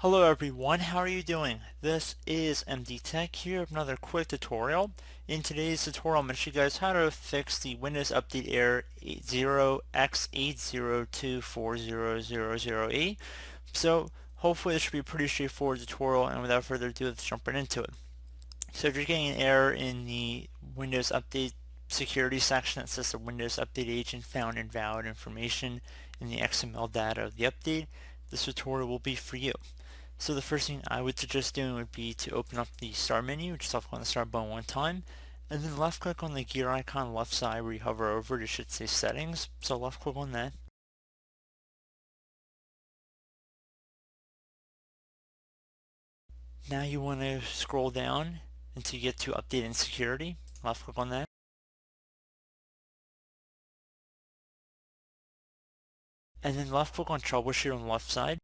Hello everyone, how are you doing? This is MD Tech here with another quick tutorial. In today's tutorial, I'm going to show you guys how to fix the Windows Update error 0x8024000e. So hopefully this should be a pretty straightforward tutorial, and without further ado, let's jump right into it. So if you're getting an error in the Windows Update security section that says the Windows Update agent found invalid information in the XML data of the update, this tutorial will be for you. So the first thing I would suggest doing would be to open up the start menu, just left click on the start button one time, and then left click on the gear icon on the left side where you hover over it. It should say settings, so left click on that. Now you want to scroll down until you get to update and security, left click on that. And then left click on troubleshooter on the left side.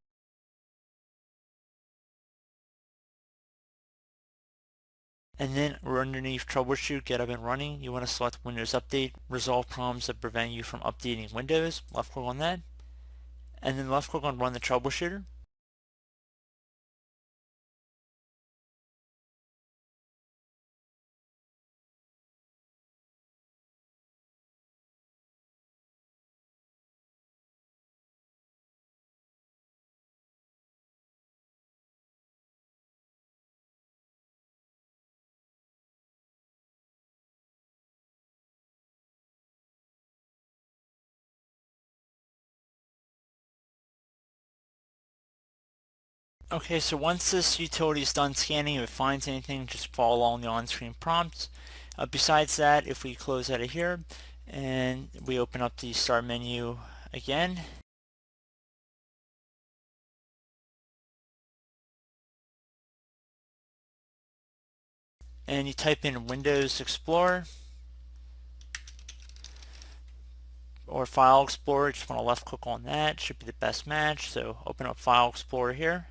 And then underneath troubleshoot, get up and running, you want to select Windows Update, resolve problems that prevent you from updating Windows, left click on that. And then left click on run the troubleshooter. Okay, so once this utility is done scanning, if it finds anything, just follow along the on-screen prompts. Besides that, if we close out of here and we open up the start menu again, and you type in Windows Explorer or File Explorer, just want to left click on that, should be the best match. So open up File Explorer here.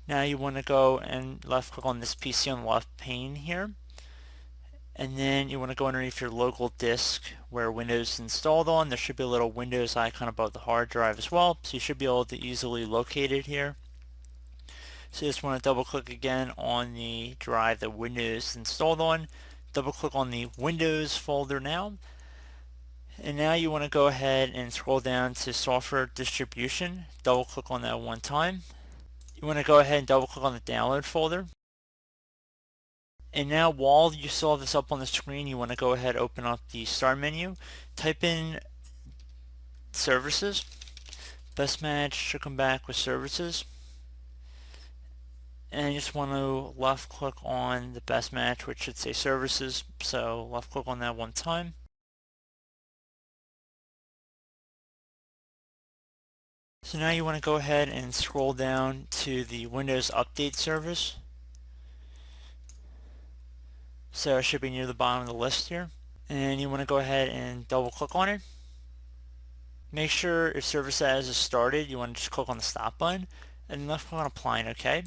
Now you want to go and left click on this PC on the left pane here, and then you want to go underneath your local disk where Windows is installed on. There should be a little Windows icon above the hard drive as well, so you should be able to easily locate it here. So you just want to double click again on the drive that Windows is installed on, double click on the Windows folder now, and now you want to go ahead and scroll down to software distribution, double click on that one time. You want to go ahead and double click on the download folder. And now while you still have this up on the screen, you want to go ahead and open up the start menu, type in services. Best match should come back with services. And you just want to left click on the best match, which should say services. So left click on that one time. So now you want to go ahead and scroll down to the Windows Update service. So it should be near the bottom of the list here. And you want to go ahead and double click on it. Make sure if service as is started, you want to just click on the stop button and then left click on apply and OK.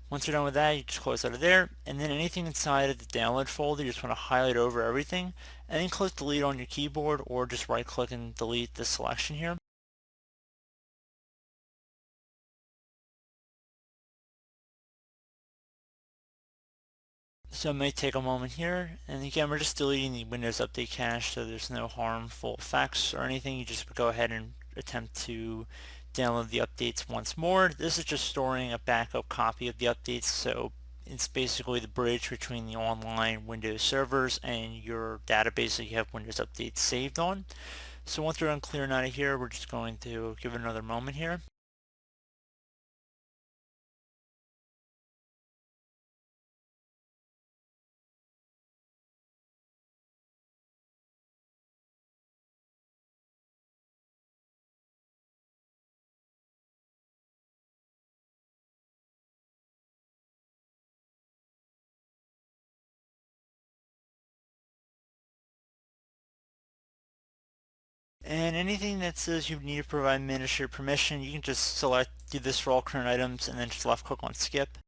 Once you're done with that, you just close out of there, and then anything inside of the download folder, you just want to highlight over everything and then click delete on your keyboard, or just right click and delete the selection here. So it may take a moment here, and again we're just deleting the Windows Update cache, so there's no harmful effects or anything. You just go ahead and attempt to download the updates once more. This is just storing a backup copy of the updates, so it's basically the bridge between the online Windows servers and your database that you have Windows Updates saved on. So once we're done clearing out of here, we're just going to give it another moment here. And anything that says you need to provide administrator permission, you can just select do this for all current items and then just left click on skip.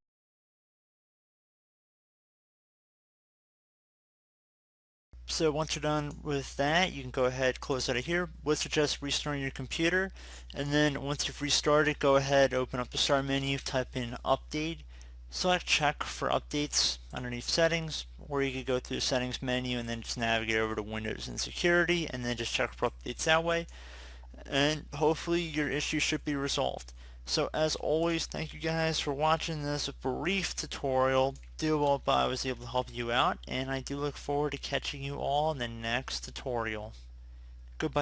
So once you're done with that, you can go ahead, close out of here. Would suggest restarting your computer, and then once you've restarted, go ahead, open up the start menu, type in update, select check for updates underneath settings, or you could go through the settings menu and then just navigate over to Windows and security, and then just check for updates that way, and hopefully your issue should be resolved. So as always, thank you guys for watching this brief tutorial. Do hope I was able to help you out, and I do look forward to catching you all in the next tutorial. Goodbye.